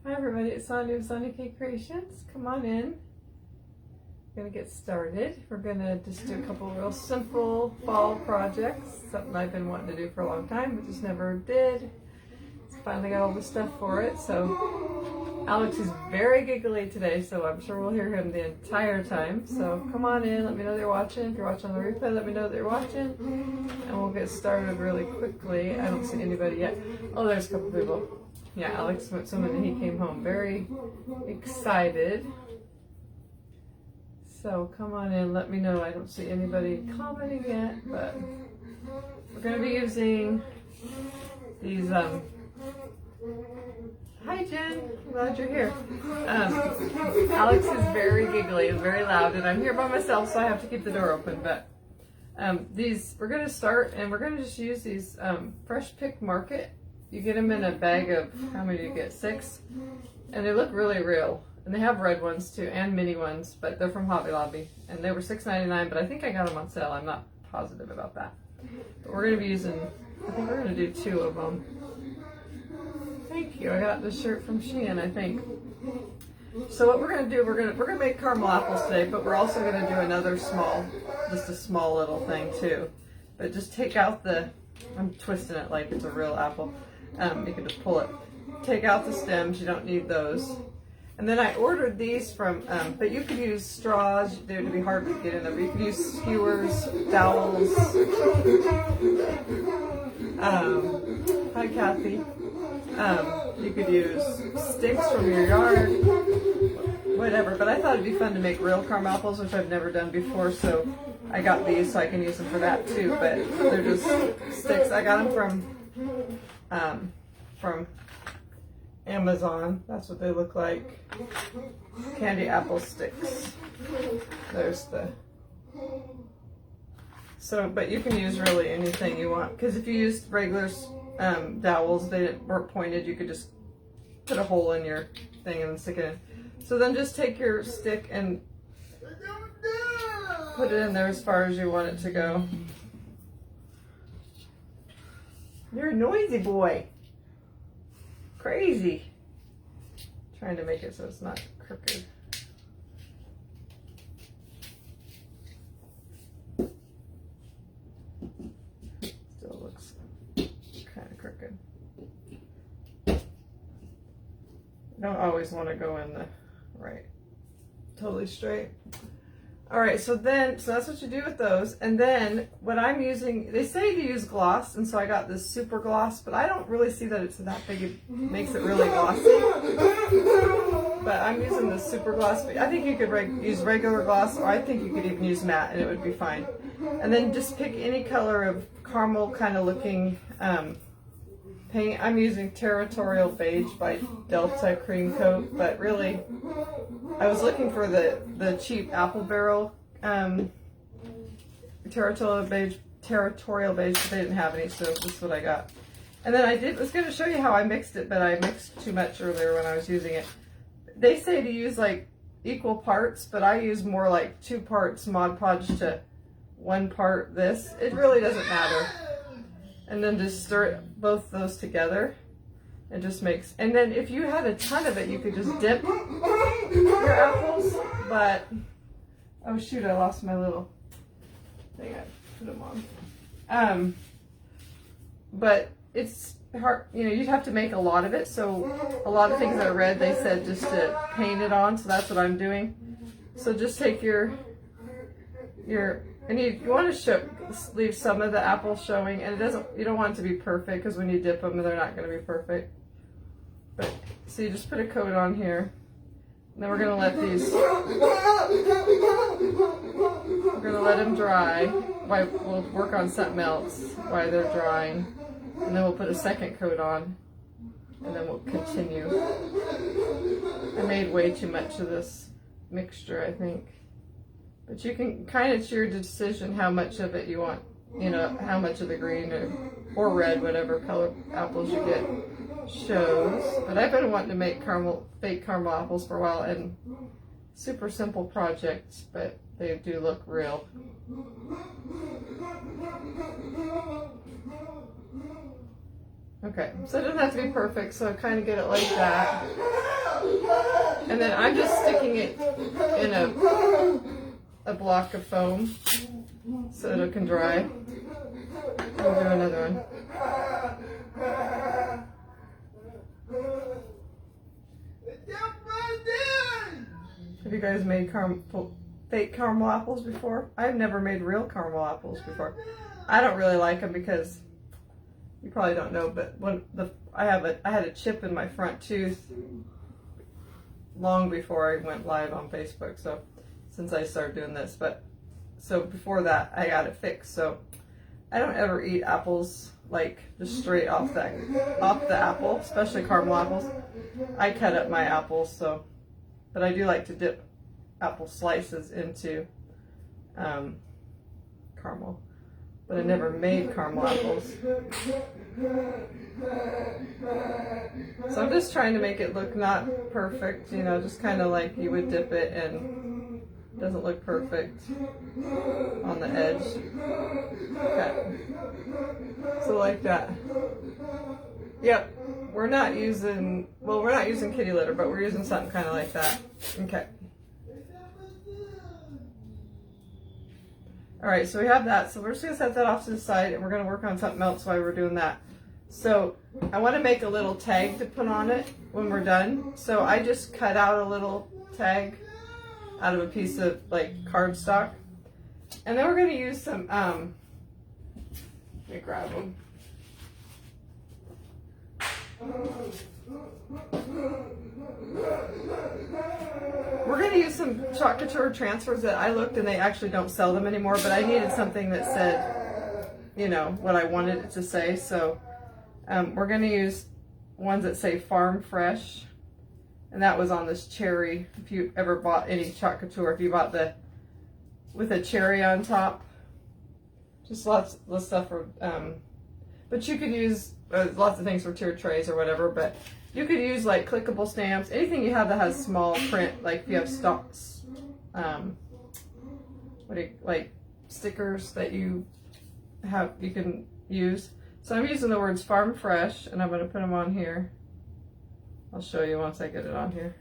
Hi everybody, it's Sonia of Sonia K Creations. Come on in. We're going to get started. We're going to just do a couple real simple fall projects. Something I've been wanting to do for a long time, but just never did. Finally got all the stuff for it. So Alex is very giggly today, so I'm sure we'll hear him the entire time. So come on in, let me know they're watching. If you're watching on the replay, let me know that you're watching. And we'll get started really quickly. I don't see anybody yet. Oh, there's a couple people. Yeah, Alex went swimming and he came home very excited. So come on in, let me know. I don't see anybody commenting yet, but we're going to be using these, hi Jen, I'm glad you're here. Alex is very giggly and very loud, and I'm here by myself, so I have to keep the door open, but we're going to start, and we're going to just use these Fresh Pick Market. You get them in a bag of, how many do you get? 6? And they look really real. And they have red ones too, and mini ones, but they're from Hobby Lobby. And they were $6.99, but I think I got them on sale. I'm not positive about that. But we're going to be using, I think we're going to do 2 of them. Thank you. I got this shirt from Shein, I think. So what we're going to do, we're going to make caramel apples today, but we're also going to do another small, just a small little thing too. But just take out the, I'm twisting it like it's a real apple. You can just pull it. Take out the stems, you don't need those. And then I ordered these from, but you could use straws, they would be hard to get in there, but you could use skewers, dowels. Hi Kathy. You could use sticks from your yard, whatever. But I thought it'd be fun to make real caramel apples, which I've never done before, so I got these so I can use them for that too. But they're just sticks. I got them from Amazon. That's what they look like. Candy apple sticks. There's the. So, but you can use really anything you want, because if you used regular dowels, they weren't pointed. You could just put a hole in your thing and then stick it in. So then just take your stick and put it in there as far as you want it to go. You're a noisy boy. Crazy. Trying to make it so it's not crooked. Still looks kind of crooked. You don't always want to go in the right, totally straight. All right, so that's what you do with those. And then what I'm using, they say to use gloss, and so I got this super gloss, but I don't really see that it's that big. It makes it really glossy. But I'm using the super gloss. I think you could use regular gloss, or I think you could even use matte, and it would be fine. And then just pick any color of caramel kind of looking paint. I'm using Territorial Beige by Delta Cream Coat, but really, I was looking for the cheap apple barrel Territorial Beige, but they didn't have any, so this is what I got. And then I was going to show you how I mixed it, but I mixed too much earlier when I was using it. They say to use like equal parts, but I use more like 2 parts Mod Podge to 1 part this. It really doesn't matter. And then just stir both those together. It just makes, and then if you had a ton of it, you could just dip your apples, but, oh shoot, I lost my little thing I put them on. But it's hard, you know, you'd have to make a lot of it, so a lot of things that I read, they said just to paint it on, so that's what I'm doing. So just take your and you want to leave some of the apples showing, and you don't want it to be perfect, because when you dip them, they're not going to be perfect. But, so you just put a coat on here, and then we're going to let them dry. We'll work on something else while they're drying, and then we'll put a second coat on, and then we'll continue. I made way too much of this mixture, I think. But you can kind of, it's your decision how much of it you want, you know, how much of the green or red, whatever color apples you get shows. But I've been wanting to make fake caramel apples for a while, and super simple projects, but they do look real. Okay, so it doesn't have to be perfect, so I kind of get it like that. And then I'm just sticking it in a block of foam so that it can dry. We'll do another one. Have you guys made fake caramel apples before? I've never made real caramel apples before. I don't really like them because you probably don't know, but when I had a chip in my front tooth long before I went live on Facebook. So since I started doing this, but so before that I got it fixed. So I don't ever eat apples like just straight off the apple, especially caramel apples. I cut up my apples, so, but I do like to dip apple slices into caramel, but I never made caramel apples. So I'm just trying to make it look not perfect, you know, just kind of like you would dip it and it doesn't look perfect on the edge. Okay. So like that. Yep. We're not using kitty litter, but we're using something kind of like that. Okay. All right, so we have that. So we're just gonna set that off to the side and we're gonna work on something else while we're doing that. So I wanna make a little tag to put on it when we're done. So I just cut out a little tag out of a piece of like cardstock. And then we're gonna use some, let me grab them. We're going to use some chalk couture transfers that I looked and they actually don't sell them anymore, but I needed something that said, you know, what I wanted it to say. So we're going to use ones that say Farm Fresh, and that was on this cherry. If you ever bought any chalk couture, if you bought with a cherry on top, just lots of stuff for, but you could use lots of things for tiered trays or whatever, but you could use like clickable stamps, anything you have that has small print, like if you have stocks, like stickers that you can use. So I'm using the words Farm Fresh, and I'm going to put them on here. I'll show you once I get it on here.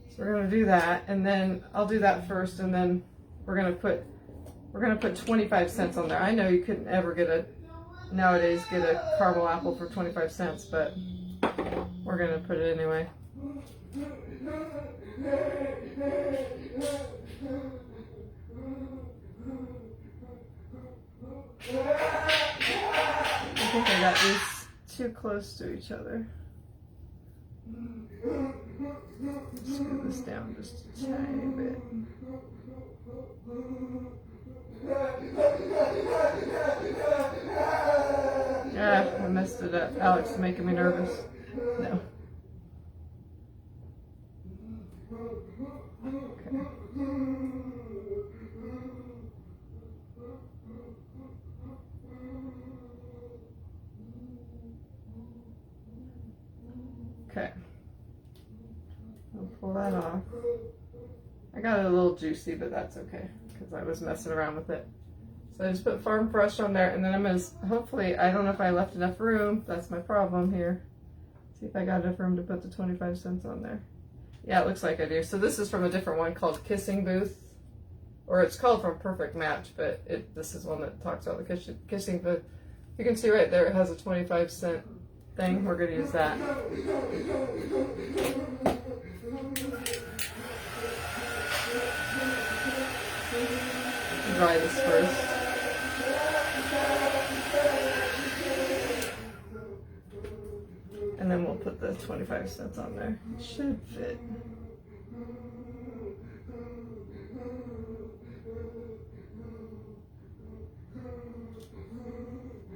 So we're going to do that, and then I'll do that first, and then we're going to put 25 cents on there. I know you couldn't ever nowadays get a caramel apple for 25 cents, but we're going to put it anyway. I think I got these too close to each other. Screw this down just a tiny bit. Yeah, I messed it up. Alex is making me nervous. No. Okay. Okay. I'll pull that off. I got it a little juicy, but that's okay because I was messing around with it. So I just put Farm Fresh on there, and then I'm going to, hopefully, I don't know if I left enough room. That's my problem here. See if I got enough room to put the 25 cents on there. Yeah, it looks like I do. So this is from a different one called Kissing Booth, or it's called From Perfect Match, but this is one that talks about the Kissing Booth. You can see right there it has a 25 cent thing. We're going to use that. Dry this first. And then we'll put the 25 cents on there. It should fit.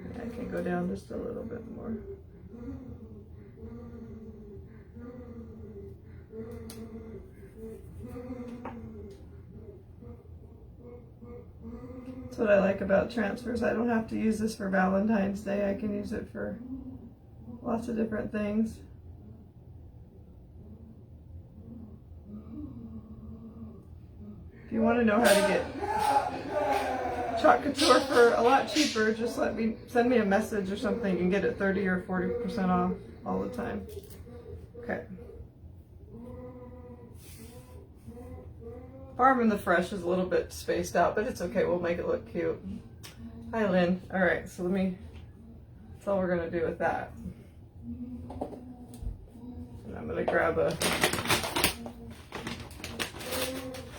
Yeah, I can go down just a little bit more. That's what I like about transfers. I don't have to use this for Valentine's Day. I can use it for lots of different things. If you want to know how to get Chalk Couture for a lot cheaper. Just send me a message or something. You can get it 30 or 40% off all the time. Okay. Farm in the Fresh is a little bit spaced out, but it's okay. We'll make it look cute. Hi, Lynn. All right, so that's all we're gonna do with that. And I'm gonna grab a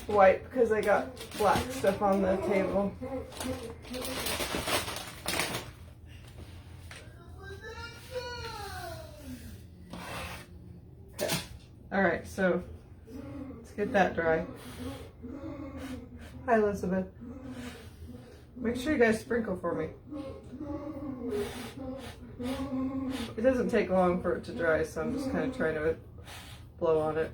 wipe because I got black stuff on the table. Okay. All right, so let's get that dry. Hi, Elizabeth. Make sure you guys sprinkle for me. It doesn't take long for it to dry, so I'm just kind of trying to blow on it.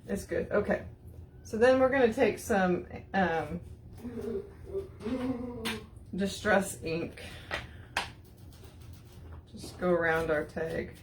It's good. Okay. So then we're going to take some Distress ink. Just go around our tag.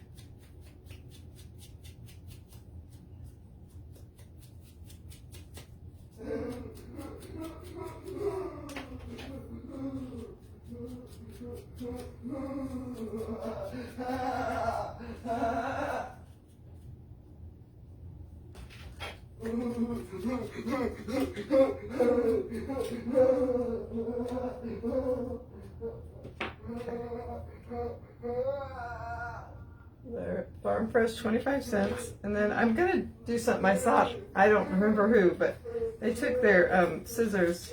There, Farm Fresh, 25 cents. And then I'm gonna do something I saw, I don't remember who, but they took their scissors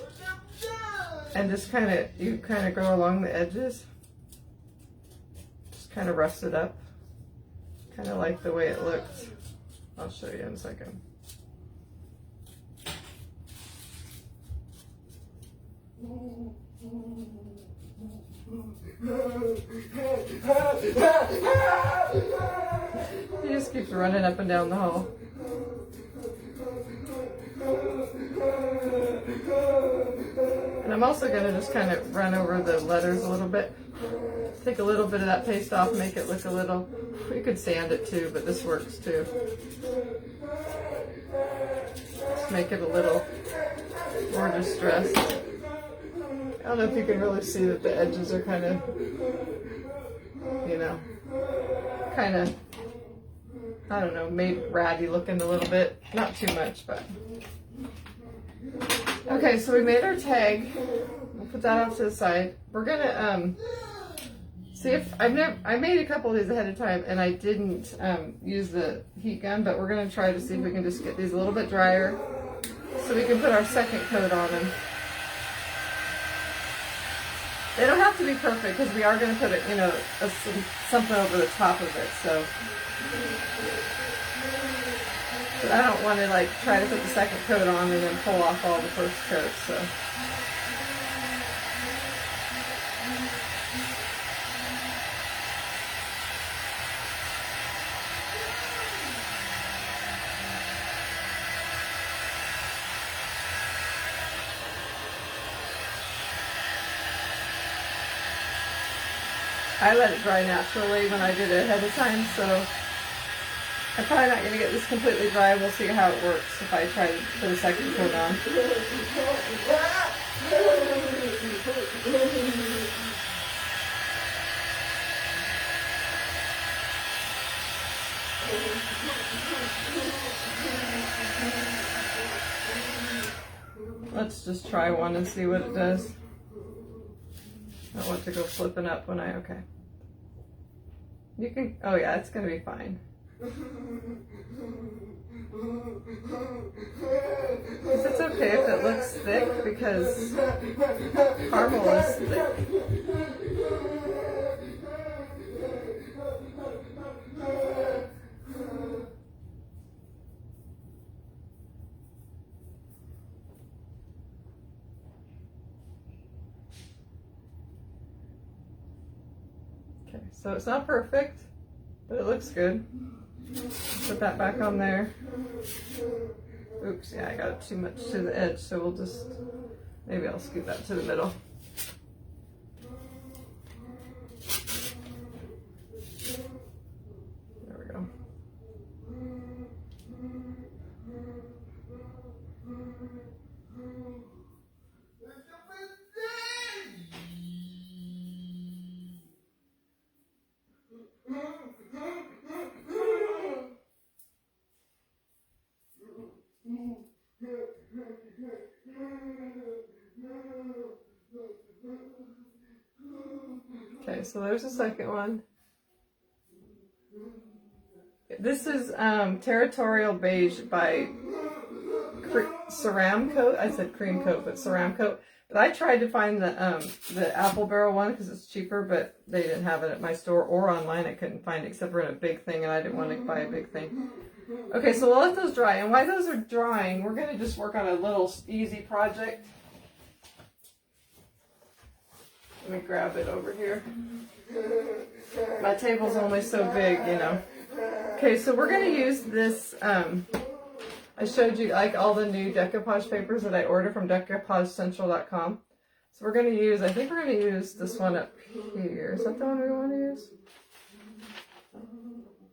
and just you kind of go along the edges. Just kind of rust it up. Kind of like the way it looked. I'll show you in a second. He just keeps running up and down the hall. And I'm also going to just kind of run over the letters a little bit. Take a little bit of that paste off, make it look a little, you could sand it too, but this works too. Just make it a little more distressed. I don't know if you can really see that the edges are kind of, you know, I don't know, made ratty looking a little bit. Not too much, but. Okay, so we made our tag. We'll put that off to the side. We're gonna see if I made a couple of these ahead of time and I didn't use the heat gun, but we're gonna try to see if we can just get these a little bit drier so we can put our second coat on them. They don't have to be perfect because we are going to put it, you know, something over the top of it. So, but I don't want to like try to put the second coat on and then pull off all the first coat. So. I let it dry naturally when I did it ahead of time, so I'm probably not going to get this completely dry. We'll see how it works if I try to put a second coat on. Let's just try one and see what it does. I don't want to go flipping up when okay. You can, oh yeah, it's going to be fine. It's okay if it looks thick because caramel is thick. Okay, so it's not perfect, but it looks good. Put that back on there. Oops, yeah, I got it too much to the edge, so we'll just, maybe I'll scoot that to the middle. so there's the second one. This is Territorial Beige by Ceramcoat. I said cream coat, but Ceramcoat. But I tried to find the apple barrel one because it's cheaper, but they didn't have it at my store or online. I couldn't find it except for in a big thing, and I didn't want to buy a big thing. Okay, so we'll let those dry. And while those are drying, we're going to just work on a little easy project. Let me grab it over here. My table's only so big, you know. Okay, so we're going to use this, I showed you like all the new decoupage papers that I ordered from decoupagecentral.com. So we're going to use, I think we're going to use this one up here. Is that the one we want to use?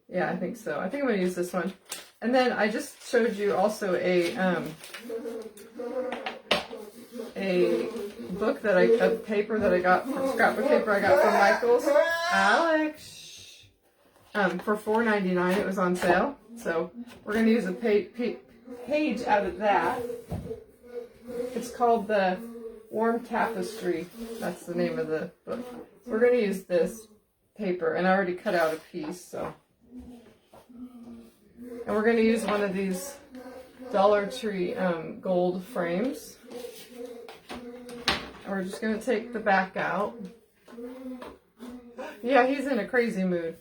Yeah, I think so. I think I'm going to use this one. And then I just showed you also a book that a paper that I got, scrapbook paper I got from Michael's. Alex! For $4.99, it was on sale. So we're going to use a page out of that. It's called The Warm Tapestry. That's the name of the book. So we're going to use this paper, and I already cut out a piece. So, and we're going to use one of these Dollar Tree gold frames. And we're just going to take the back out. Yeah, he's in a crazy mood.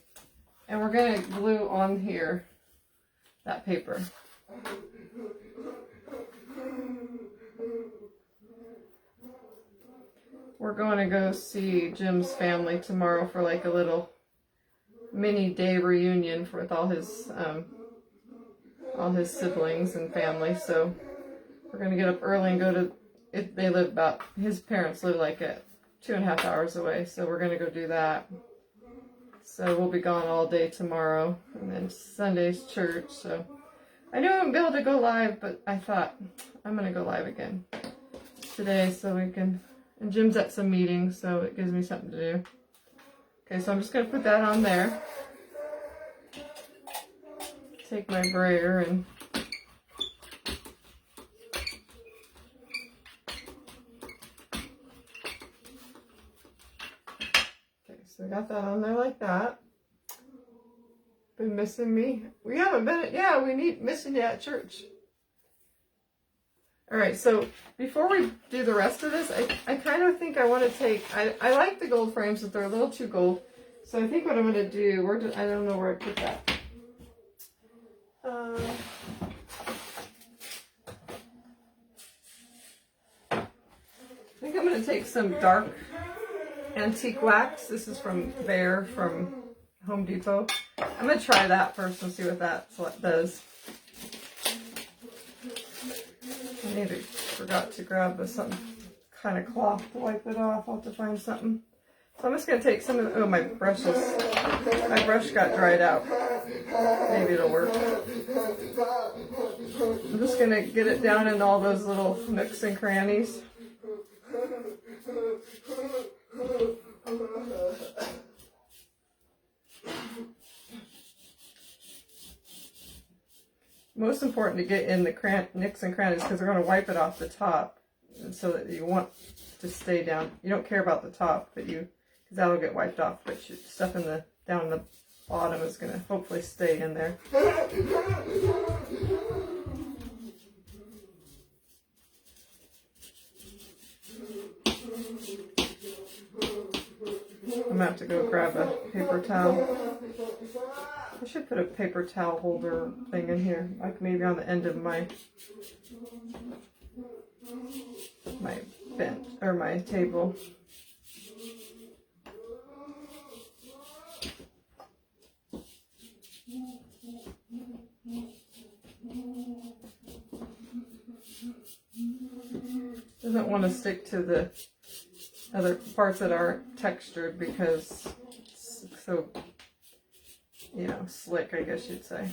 And we're going to glue on here that paper. We're going to go see Jim's family tomorrow for like a little mini day reunion with all his siblings and family. So we're going to get up early and go to, they live about, his parents live like at 2.5 hours away. So we're going to go do that. So we'll be gone all day tomorrow, and then Sunday's church. So I knew I wouldn't be able to go live, but I thought I'm going to go live again today so we can, and Jim's at some meetings, so it gives me something to do. Okay, so I'm just going to put that on there. Take my brayer and so I got that on there like that. Been missing me? We haven't been, yeah, we need missing you at church. Alright, so before we do the rest of this, I kind of think I want to take, I like the gold frames, but they're a little too gold. So I think what I'm going to do, I don't know where I put that. I think I'm going to take some dark antique wax. This is from Bear from Home Depot. I'm going to try that first and see what that does. I forgot to grab some kind of cloth to wipe it off. I'll have to find something. So I'm just going to take some of the, my brush got dried out. Maybe it'll work. I'm just going to get it down in all those little nooks and crannies. Most important to get in the nicks and crannies because we're going to wipe it off the top, and so that you want to stay down. You don't care about the top, but because that'll get wiped off. But stuff down in the bottom is going to hopefully stay in there. I'm going to have to go grab a paper towel. I should put a paper towel holder thing in here, like maybe on the end of my bench or my table. Doesn't want to stick to the other parts that aren't textured because it's so, you know, slick, I guess you'd say.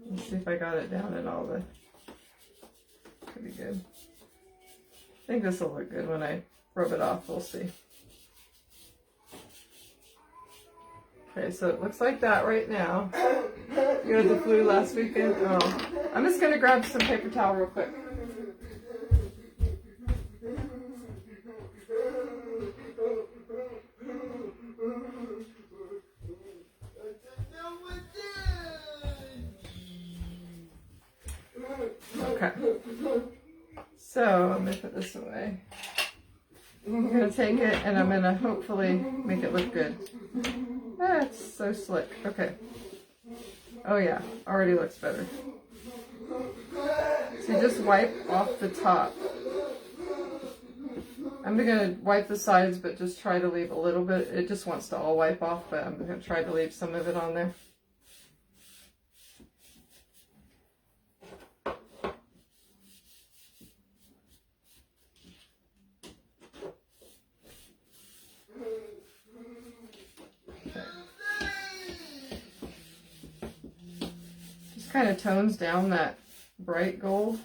Let's see if I got it down in all the, could be good. I think this will look good when I rub it off, we'll see. Okay, so it looks like that right now. You had the flu last weekend? Oh. I'm just going to grab some paper towel real quick. So I'm going to put this away. I'm going to take it and I'm going to hopefully make it look good. That's so slick. Okay. Oh yeah, already looks better. So you just wipe off the top. I'm going to wipe the sides, but just try to leave a little bit. It just wants to all wipe off, but I'm going to try to leave some of it on there. Just kind of tones down that bright gold.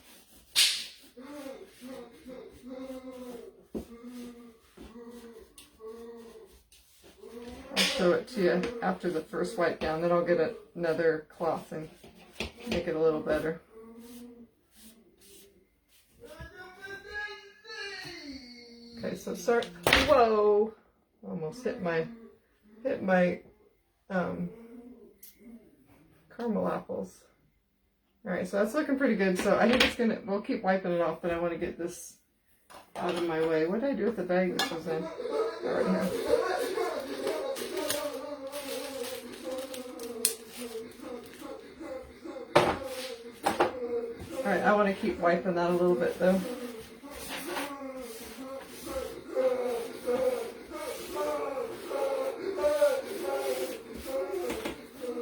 I'll show it to you after the first wipe down, then I'll get another cloth and make it a little better. Okay, so start. Whoa! Almost hit my caramel apples. All right, so that's looking pretty good. So I think we'll keep wiping it off, but I want to get this out of my way. What did I do with the bag this was in? I already have. All right, I want to keep wiping that a little bit though.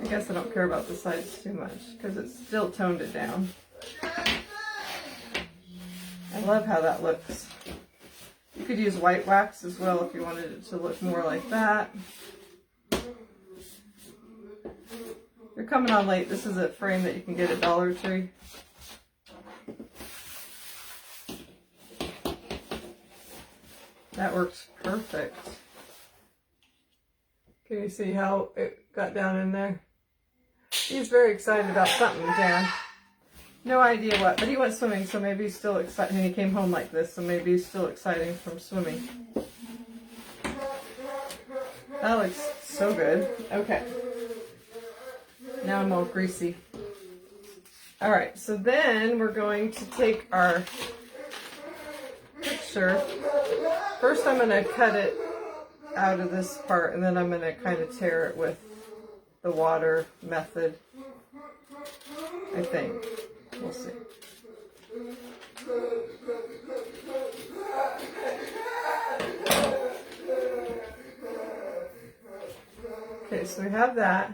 I guess I don't care about the sides too much because it's still toned it down. I love how that looks. You could use white wax as well if you wanted it to look more like that. You're coming on late. This is a frame that you can get at Dollar Tree. That works perfect. Can you see how it got down in there? He's very excited about something, Jan. No idea what, but he went swimming, so maybe he's still excited. And he came home like this, so maybe he's still excited from swimming. That looks so good. Okay. Now I'm all greasy. All right, so then we're going to take our picture. First I'm going to cut it out of this part, and then I'm going to kind of tear it with the water method, I think. We'll see. Okay, so we have that.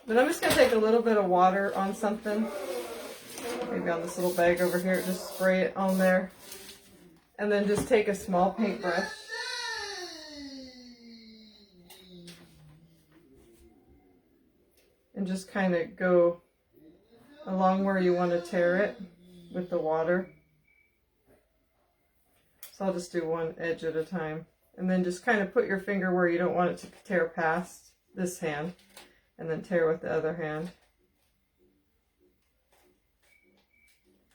Then I'm just going to take a little bit of water on something, maybe on this little bag over here, just spray it on there, and then just take a small paintbrush. And just kind of go along where you want to tear it with the water. So I'll just do one edge at a time. And then just kind of put your finger where you don't want it to tear past this hand. And then tear with the other hand.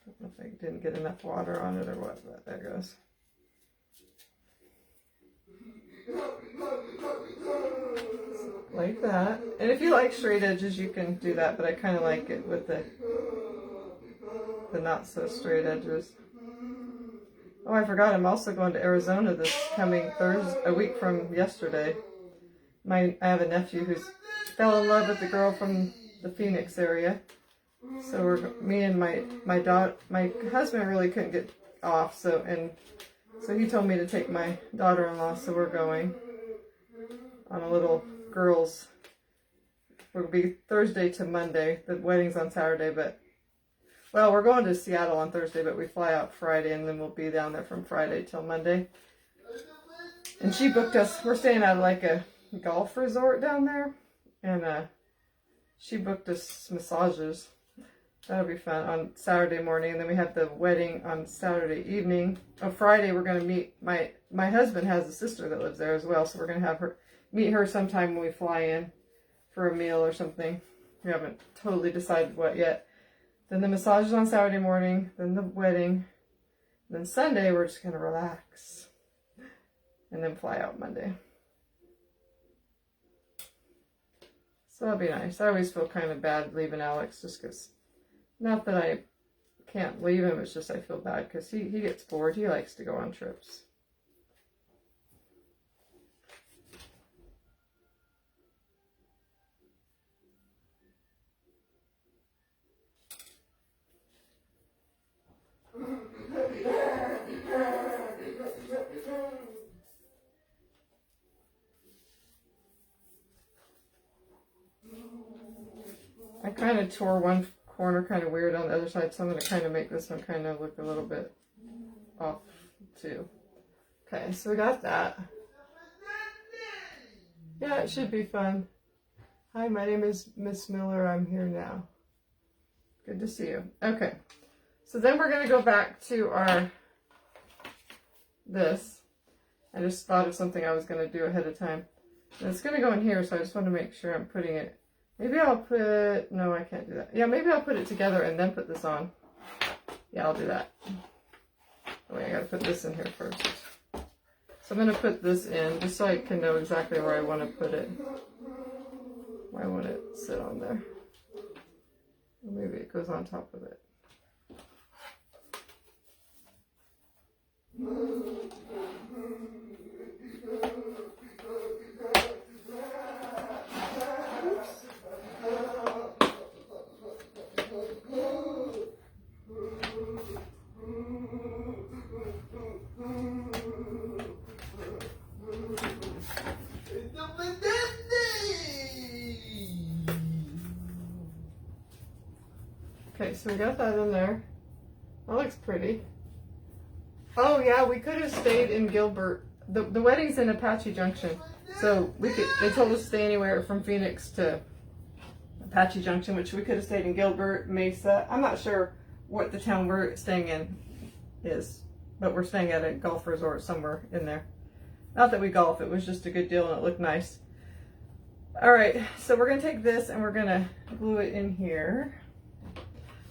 I don't know if I didn't get enough water on it or what, but there goes. Like that. And if you like straight edges, you can do that, but I kind of like it with the not so straight edges. Oh, I forgot, I'm also going to Arizona this coming Thursday, a week from yesterday. I have a nephew who's fell in love with the girl from the Phoenix area. So me and my husband really couldn't get off, so he told me to take my daughter-in-law, so we're going on a little girls. It'll be Thursday to Monday. The wedding's on Saturday, but well, we're going to Seattle on Thursday, but we fly out Friday, and then we'll be down there from Friday till Monday. And she booked us. We're staying at like a golf resort down there, and she booked us massages. That'll be fun on Saturday morning, and then we have the wedding on Saturday evening. On Friday, we're going to meet my husband has a sister that lives there as well, so we're going to have her meet her sometime when we fly in for a meal or something. We haven't totally decided what yet. Then the massages on Saturday morning, then the wedding, then Sunday we're just going to relax, and then fly out Monday. So that'll be nice. I always feel kind of bad leaving Alex just because, not that I can't leave him. It's just I feel bad because he gets bored. He likes to go on trips. I kind of tore one corner kind of weird on the other side, so I'm going to kind of make this one kind of look a little bit off too. Okay, so we got that. Yeah, it should be fun. Hi, my name is Miss Miller. I'm here now. Good to see you. Okay, so then we're going to go back to our this. I just thought of something I was going to do ahead of time. And it's going to go in here, so I just want to make sure I'm putting it. Maybe I'll put, no, I can't do that. Yeah, maybe I'll put it together and then put this on. Yeah, I'll do that. Oh, wait, I gotta put this in here first. So I'm gonna put this in just so I can know exactly where I want to put it. Where I want it to sit on there. Or maybe it goes on top of it. Okay, so we got that in there. That looks pretty. Oh yeah, we could have stayed in Gilbert. The wedding's in Apache Junction. So we could, they told us to stay anywhere from Phoenix to Apache Junction, which we could have stayed in Gilbert, Mesa. I'm not sure what the town we're staying in is, but we're staying at a golf resort somewhere in there. Not that we golf, it was just a good deal and it looked nice. All right, so we're gonna take this and we're gonna glue it in here.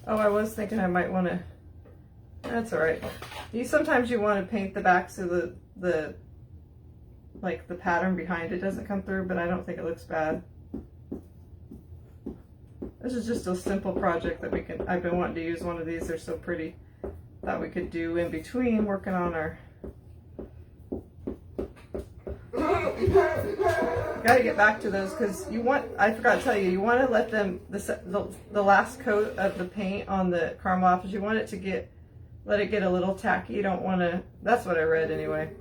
Oh, I was thinking I might want to, that's all right. Sometimes you want to paint the back so the like the pattern behind it doesn't come through, but I don't think it looks bad. This is just a simple project that I've been wanting to use one of these. They're so pretty. Thought we could do in between working on our, gotta get back to those because I forgot to tell you, you want to let them, the last coat of the paint on the caramel apples, you want it to let it get a little tacky. You don't want to, that's what I read anyway.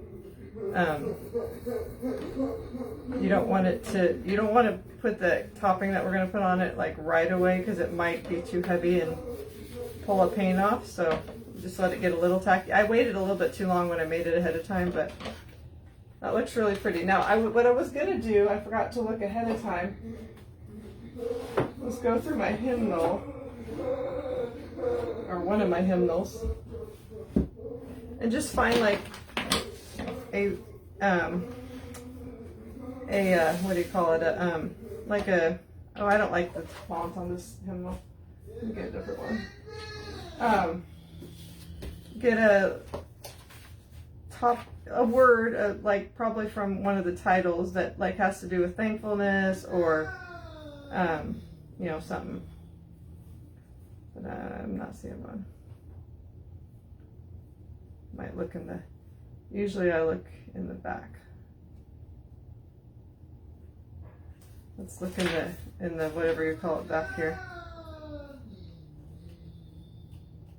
You don't want to put the topping that we're going to put on it like right away because it might be too heavy and pull a paint off. So just let it get a little tacky. I waited a little bit too long when I made it ahead of time, but that looks really pretty. Now, what I was going to do, I forgot to look ahead of time. Let's go through my hymnal, or one of my hymnals, and just find like what do you call it? Oh, I don't like the font on this hymnal. Let me get a different one. Get a word, like probably from one of the titles that like has to do with thankfulness or, you know, something. But I'm not seeing one. Might look in the, usually I look in the back. Let's look in the whatever you call it back here.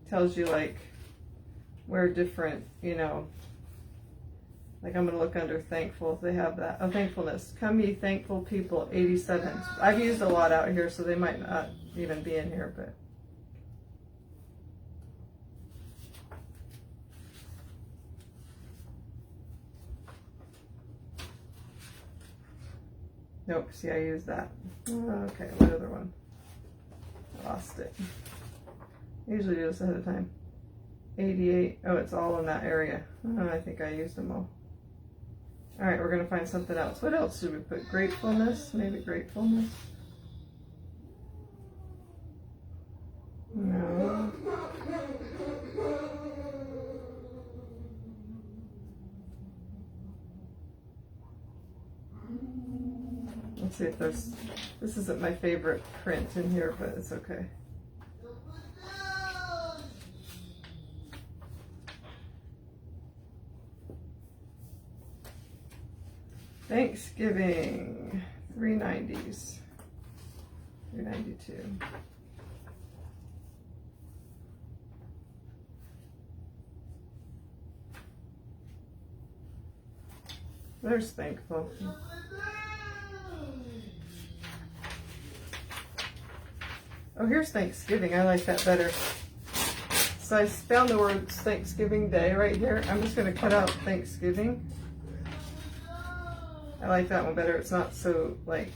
Tells you like where different, you know, like I'm going to look under thankful if they have that. Oh, thankfulness. Come ye thankful people, 87. I've used a lot out here, so they might not even be in here, but. Nope, see I used that. Okay, what other one? I lost it. I usually do this ahead of time. 88, oh, it's all in that area. Oh, I think I used them all. All right, we're gonna find something else. What else should we put? Gratefulness, maybe gratefulness? No. Let's see if there's, this isn't my favorite print in here, but it's okay. Thanksgiving, 390s, 392. There's thankful. Oh, here's Thanksgiving. I like that better. So I found the words Thanksgiving Day right here. I'm just going to cut out Thanksgiving. I like that one better. It's not so, like,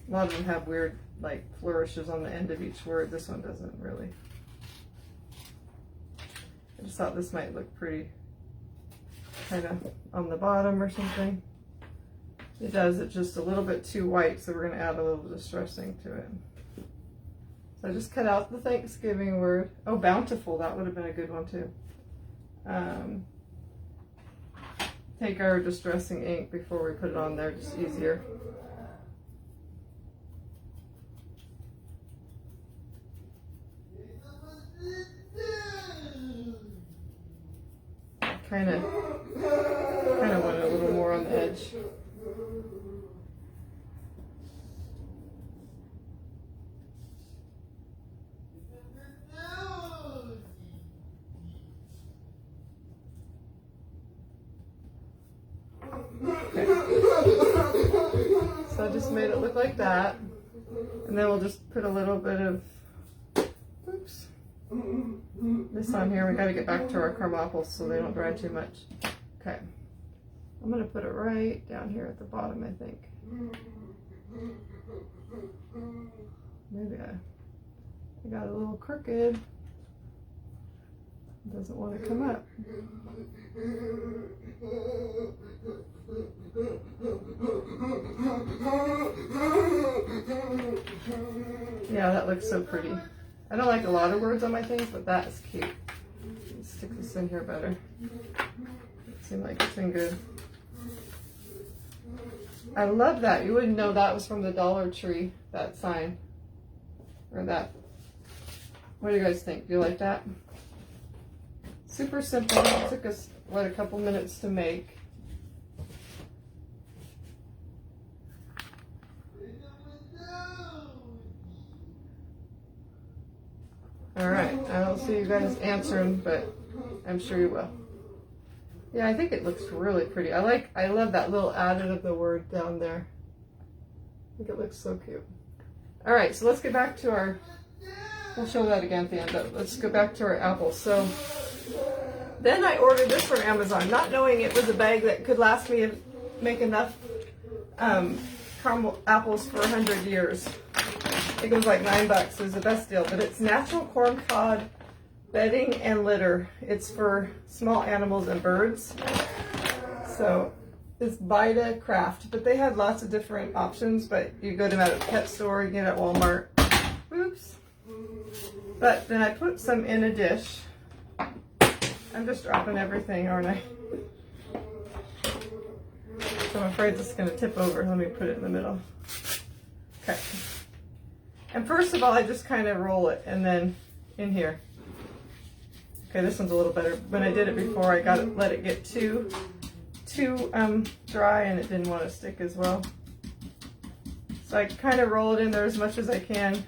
a lot of them have weird, like, flourishes on the end of each word. This one doesn't really. I just thought this might look pretty, kind of on the bottom or something. It does. It's just a little bit too white, so we're going to add a little distressing to it. So I just cut out the Thanksgiving word. Oh, bountiful. That would have been a good one, too. Take our distressing ink before we put it on there, just easier. Kind of want it a little more on the edge. Okay. So I just made it look like that, and then we'll just put a little bit of, oops, this on here. We got to get back to our caramel apples so they don't dry too much. Okay, I'm going to put it right down here at the bottom, I think. Maybe I got a little crooked. It doesn't want to come up. Yeah, that looks so pretty. I don't like a lot of words on my things, but that is cute. Let's stick this in here better. It seemed like it's been good. I love that. You wouldn't know that was from the Dollar Tree, that sign. Or that. What do you guys think? Do you like that? Super simple. It took us, what, a couple minutes to make. All right, I don't see you guys answering, but I'm sure you will. Yeah, I think it looks really pretty. I love that little added of the word down there. I think it looks so cute. All right, so let's get back to our, we'll show that again at the end, but let's go back to our apples. So then I ordered this from Amazon, not knowing it was a bag that could last me and make enough caramel apples for 100 years. I think it was like $9. It was the best deal, but it's natural corn cod bedding and litter. It's for small animals and birds. So it's Vita Craft, but they had lots of different options, but you go to a pet store, you get it at Walmart. Oops. But then I put some in a dish. I'm just dropping everything, aren't I? So I'm afraid this is going to tip over. Let me put it in the middle. Okay. And first of all, I just kind of roll it and then in here. Okay, this one's a little better. When I did it before, I let it get too dry and it didn't want to stick as well. So I kind of roll it in there as much as I can,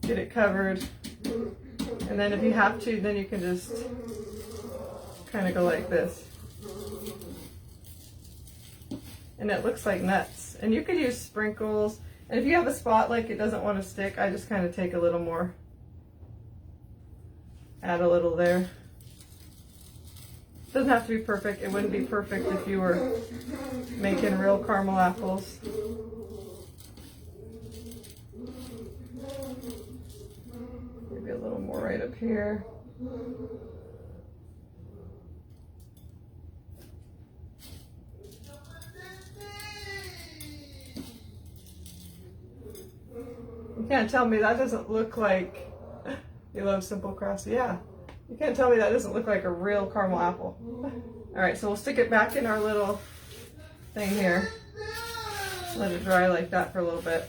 get it covered. And then if you have to, then you can just kind of go like this. And it looks like nuts. And you could use sprinkles. And if you have a spot like it doesn't want to stick, I just kind of take a little more. Add a little there. Doesn't have to be perfect. It wouldn't be perfect if you were making real caramel apples. Maybe a little more right up here. You can't tell me that doesn't look like, you love simple crafts, yeah. You can't tell me that doesn't look like a real caramel apple. All right, so we'll stick it back in our little thing here. Let it dry like that for a little bit.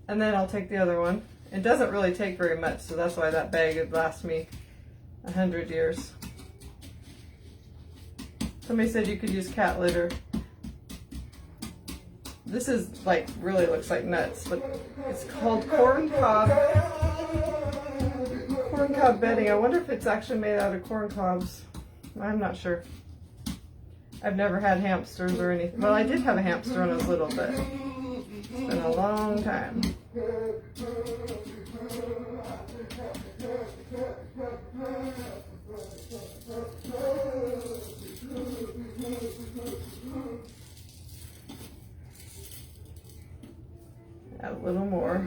And then I'll take the other one. It doesn't really take very much, so that's why that bag would last me 100 years. Somebody said you could use cat litter. This is like, really looks like nuts, but it's called corn cob bedding. I wonder if it's actually made out of corn cobs. I'm not sure. I've never had hamsters or anything. Well, I did have a hamster when I was little, but it's been a long time. Add a little more.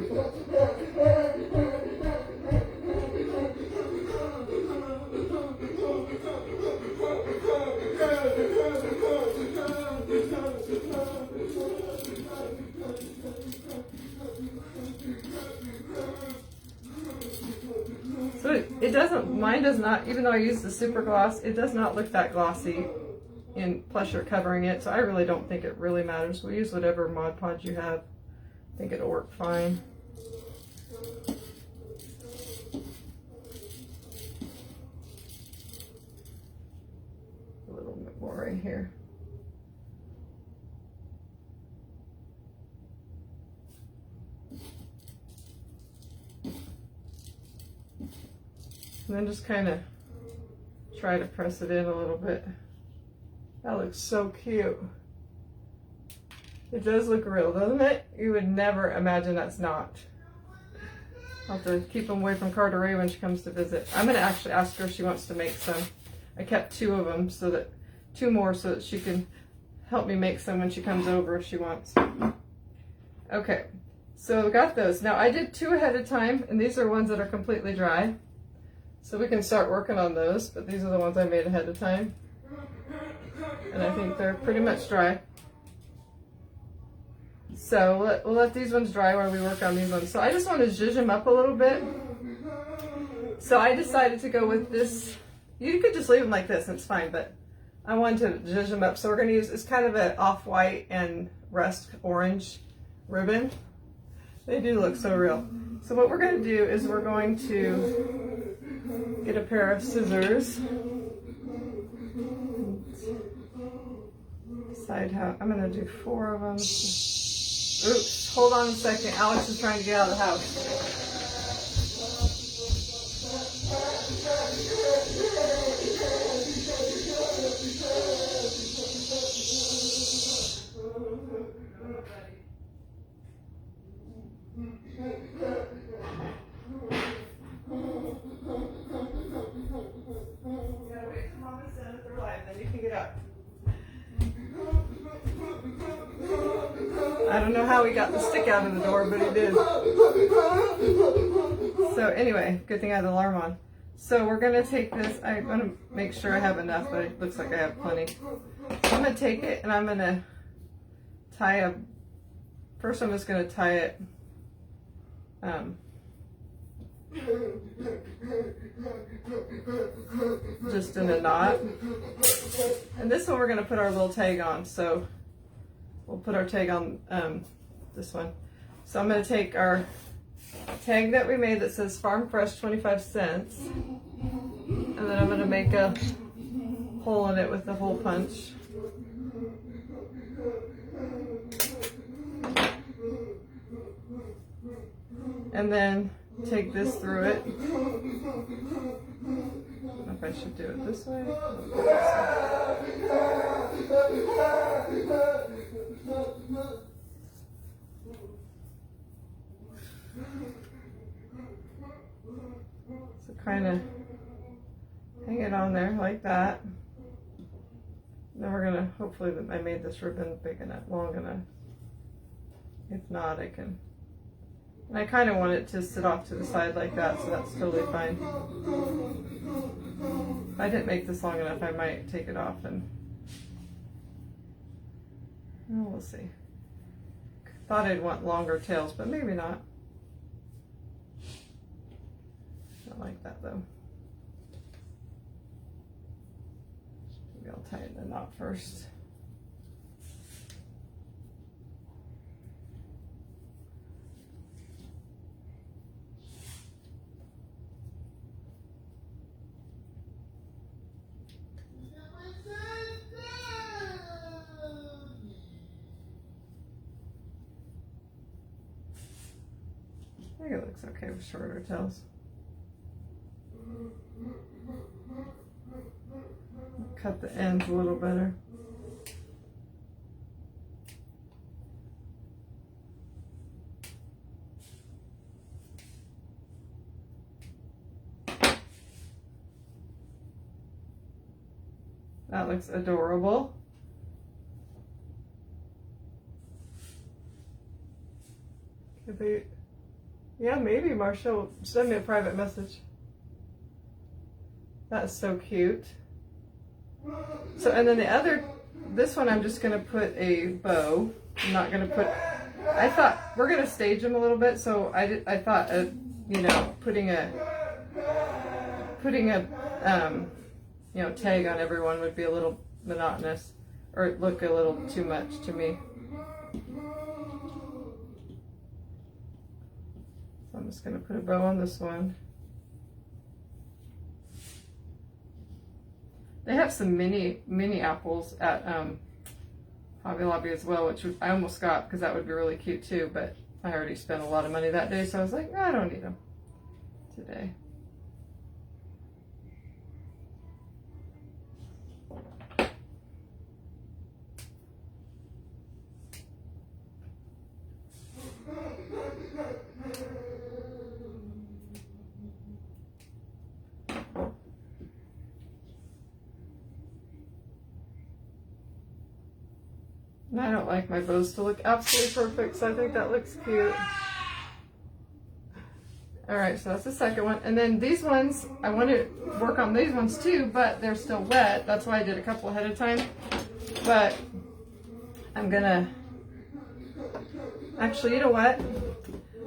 So it doesn't, mine does not, even though I use the super gloss, it does not look that glossy, and plus you're covering it, so I really don't think it really matters. We'll use whatever Mod Podge you have. I think it'll work fine. A little bit more right here. And then just kind of try to press it in a little bit. That looks so cute. It does look real, doesn't it? You would never imagine that's not. I'll have to keep them away from Carteret when she comes to visit. I'm going to actually ask her if she wants to make some. I kept 2 of them, so that 2 more so that she can help me make some when she comes over if she wants. Okay, so we got those. Now I did 2 ahead of time, and these are ones that are completely dry. So we can start working on those, but these are the ones I made ahead of time. And I think they're pretty much dry. So we'll let these ones dry while we work on these ones. So I just want to zhuzh them up a little bit. So I decided to go with this. You could just leave them like this, and it's fine, but I wanted to zhuzh them up. So we're going to use, it's kind of an off-white and rust orange ribbon. They do look so real. So what we're going to do is we're going to get a pair of scissors. Decide how, I'm going to do 4 of them. Oops, hold on a second. Alex is trying to get out of the house. I don't know how he got the stick out of the door, but he did. So anyway, good thing I had the alarm on. So we're going to take this. I'm going to make sure I have enough, but it looks like I have plenty. I'm going to take it and I'm going to tie a, first I'm just going to tie it just in a knot. And this one we're going to put our little tag on. So we'll put our tag on this one. So I'm going to take our tag that we made that says Farm Fresh 25 cents. And then I'm going to make a hole in it with the hole punch. And then take this through it. I don't know if I should do it this way. So kind of hang it on there like that. Then we're gonna, hopefully that I made this ribbon big enough, long enough. If not, I can. And I kind of want it to sit off to the side like that, so that's totally fine. If I didn't make this long enough, I might take it off and well, we'll see. Thought I'd want longer tails, but maybe not. Not like that though. Maybe I'll tighten the knot first. looks okay with shorter tails. Cut the ends a little better. That looks adorable. Yeah, maybe Marcia will send me a private message. That's so cute. So, and then the other, this one I'm just going to put a bow. I'm not going to put, I thought, we're going to stage them a little bit, so I thought, you know, putting a, you know, tag on everyone would be a little monotonous, or look a little too much to me. So I'm just going to put a bow on this one. They have some mini apples at Hobby Lobby as well, which I almost got because that would be really cute too, but I already spent a lot of money that day, so I was like, I don't need them today. And I don't like my bows to look absolutely perfect, so I think that looks cute. Alright, so that's the second one. And then these ones, I want to work on these ones too, but they're still wet. That's why I did a couple ahead of time. But I'm gonna, actually, you know what?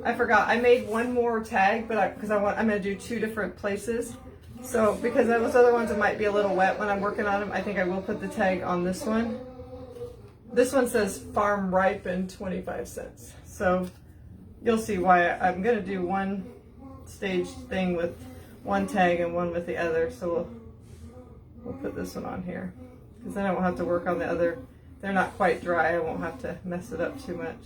I forgot. I made one more tag, but because I'm gonna do 2 different places. So because those other ones, it might be a little wet when I'm working on them, I think I will put the tag on this one. This one says farm ripened 25 cents. So you'll see why I'm going to do one staged thing with one tag and one with the other. So we'll put this one on here because then I won't have to work on the other. They're not quite dry. I won't have to mess it up too much.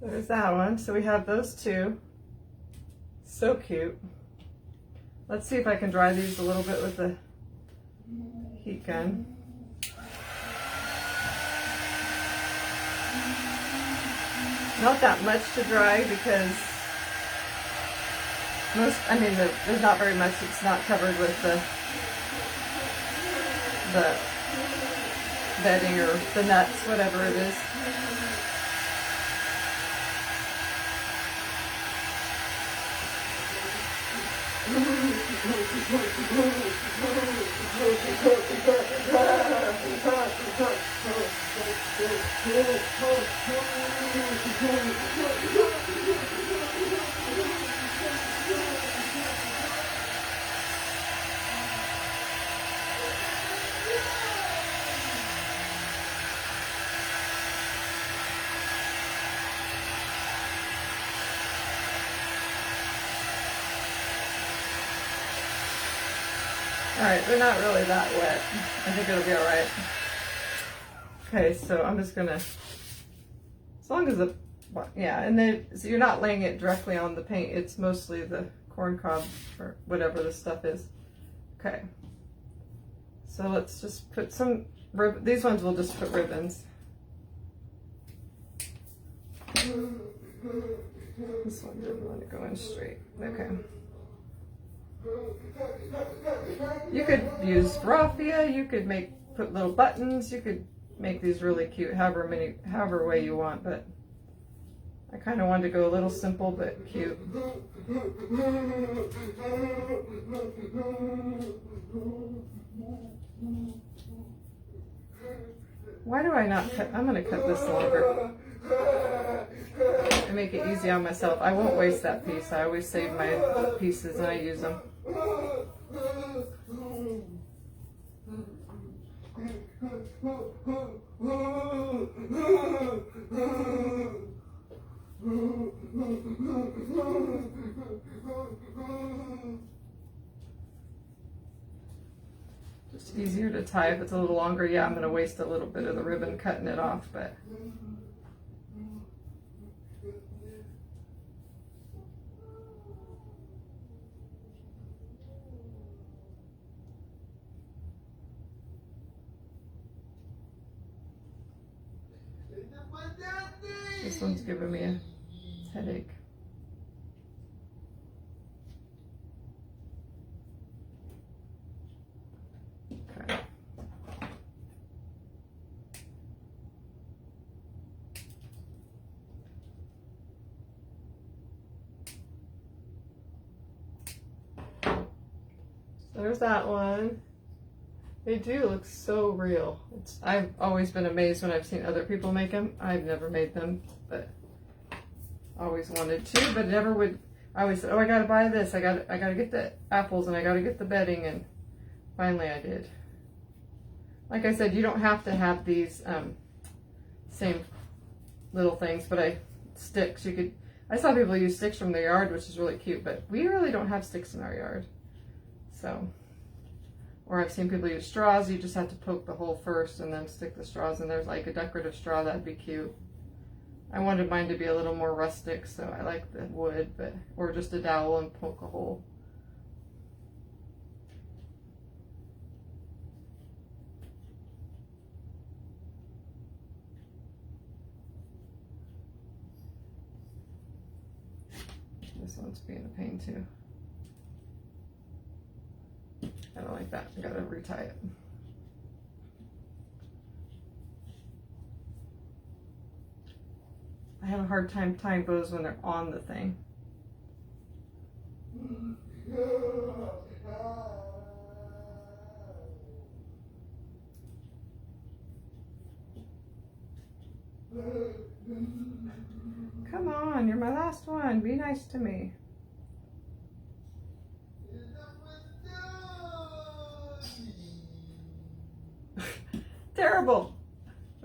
There's that one. So we have those 2. So cute. Let's see if I can dry these a little bit with the heat gun. Not that much to dry because there's not very much. It's not covered with the bedding or the nuts, whatever it is. Alright, they're not really that wet. I think it'll be alright. Okay, so I'm just gonna, as long as the, yeah, and then, so you're not laying it directly on the paint, it's mostly the corn cob or whatever this stuff is. Okay. So let's just put some, these ones we'll just put ribbons. This one didn't want to go in straight. Okay. You could use raffia, you could put little buttons, you could make these really cute however way you want, but I kind of wanted to go a little simple but cute. Why do I not cut? I'm going to cut this longer and make it easy on myself. I won't waste that piece. I always save my pieces and I use them. Just easier to tie if it's a little longer. Yeah, I'm going to waste a little bit of the ribbon cutting it off, but this one's giving me a headache. Okay. So there's that one. They do look so real. I've always been amazed when I've seen other people make them. I've never made them, but always wanted to, but never would. I always said, oh, I gotta buy this. I gotta get the apples and I gotta get the bedding, and finally I did. Like I said, you don't have to have these same little things, but sticks. I saw people use sticks from their yard, which is really cute, but we really don't have sticks in our yard. So, or I've seen people use straws. You just have to poke the hole first and then stick the straws in. There's like a decorative straw, that'd be cute. I wanted mine to be a little more rustic, so I like the wood, or just a dowel and poke a hole. This one's being a pain too. I don't like that. I gotta retie it. I have a hard time tying bows when they're on the thing. Come on, you're my last one. Be nice to me. Terrible.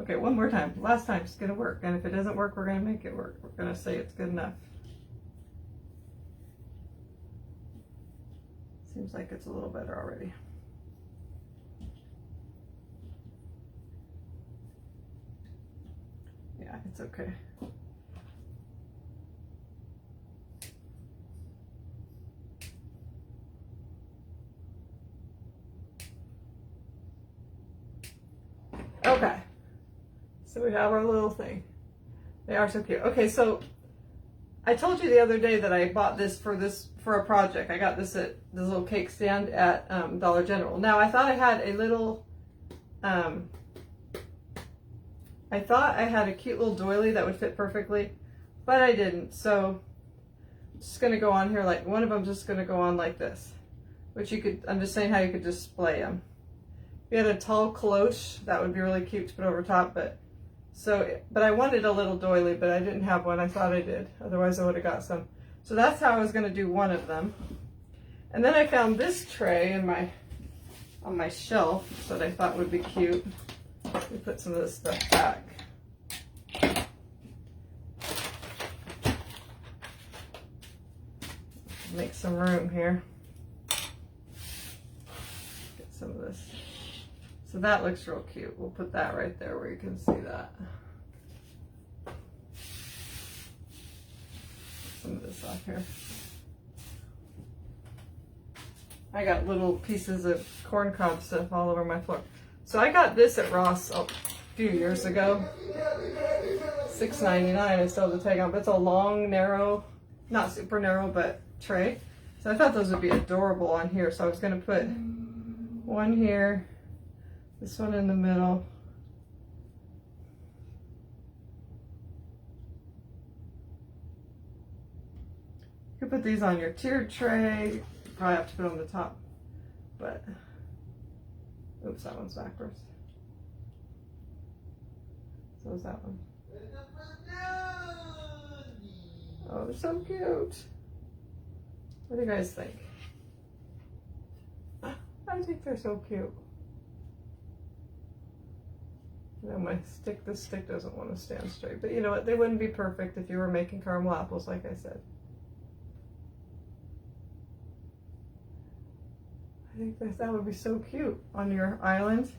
Okay, one more time. Last time, it's gonna work. And if it doesn't work, we're gonna make it work. We're gonna say it's good enough. Seems like it's a little better already. Yeah, it's okay. Okay, so we have our little thing. They are so cute. Okay, so I told you the other day that I bought this for a project. I got this at this little cake stand at Dollar General. Now I thought I had a little, I thought I had a cute little doily that would fit perfectly, but I didn't. So I'm just gonna go on here like one of them. Just gonna go on like this, which you could. I'm just saying how you could display them. If you had a tall cloche, that would be really cute to put over top, but I wanted a little doily, but I didn't have one. I thought I did, otherwise I would have got some. So that's how I was going to do one of them. And then I found this tray on my shelf that I thought would be cute. Let me put some of this stuff back. Make some room here. Get some of this. So that looks real cute. We'll put that right there where you can see that. Some of this off here. I got little pieces of corncob stuff all over my floor. So I got this at Ross a few years ago. $6.99. I still have the tag on, but it's a long, narrow, not super narrow, but tray. So I thought those would be adorable on here. So I was going to put one here. This one in the middle. You could put these on your tiered tray. You probably have to put on the top, but oops, that one's backwards. So is that one. Oh, they're so cute. What do you guys think? I think they're so cute. No, this stick doesn't want to stand straight. But you know what? They wouldn't be perfect if you were making caramel apples, like I said. I think that would be so cute on your island,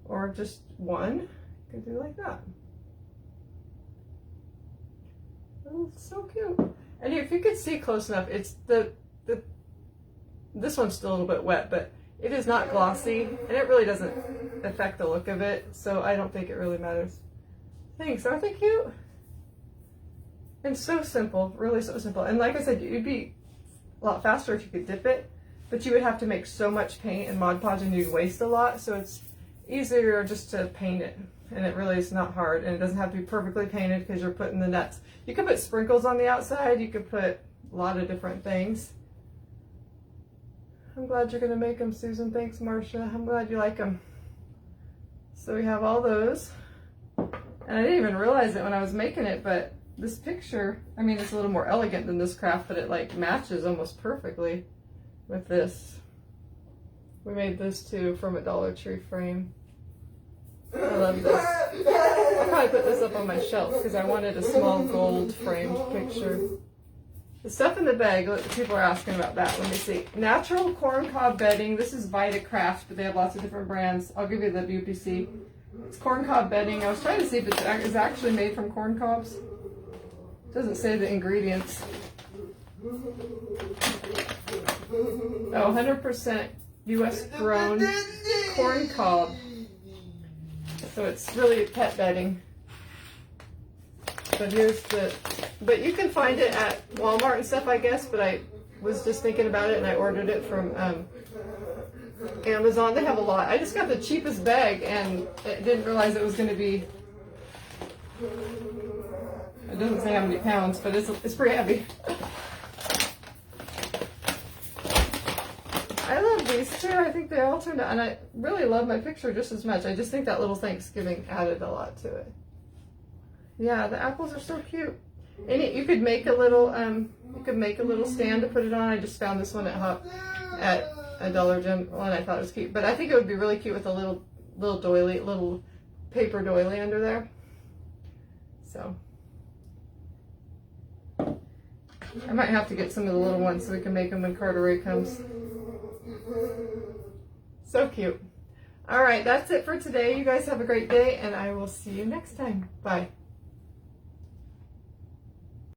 or just one. You could do like that. Oh, it's so cute. And if you could see close enough, it's this one's still a little bit wet, but it is not glossy, and it really doesn't affect the look of it, so I don't think it really matters. Thanks, aren't they cute? And so simple, really so simple. And like I said, you'd be a lot faster if you could dip it, but you would have to make so much paint and Mod Podge and you'd waste a lot, so it's easier just to paint it. And it really is not hard, and it doesn't have to be perfectly painted because you're putting the nuts. You could put sprinkles on the outside, you could put a lot of different things. I'm glad you're going to make them, Susan. Thanks, Marcia. I'm glad you like them. So we have all those. And I didn't even realize it when I was making it, but this picture, I mean, it's a little more elegant than this craft, but it like matches almost perfectly with this. We made this too from a Dollar Tree frame. I love this. I'll probably put this up on my shelf because I wanted a small gold framed picture. The stuff in the bag, people are asking about that. Let me see. Natural corncob bedding. This is Vita Craft, but they have lots of different brands. I'll give you the UPC. It's corncob bedding. I was trying to see if it is actually made from corn cobs. It doesn't say the ingredients. Oh, 100% US grown corn cob. So it's really pet bedding. But here's the, but you can find it at Walmart and stuff, I guess, but I was just thinking about it and I ordered it from Amazon. They have a lot. I just got the cheapest bag and didn't realize it was going to be, it doesn't say how many pounds, but it's pretty heavy. I love these two. I think they all turned out, and I really love my picture just as much. I just think that little Thanksgiving added a lot to it. Yeah, the apples are so cute. And you could make a little, stand to put it on. I just found this one at a Dollar General, and I thought it was cute. But I think it would be really cute with a little doily, little paper doily under there. So I might have to get some of the little ones so we can make them when Carteret comes. So cute. All right, that's it for today. You guys have a great day, and I will see you next time. Bye.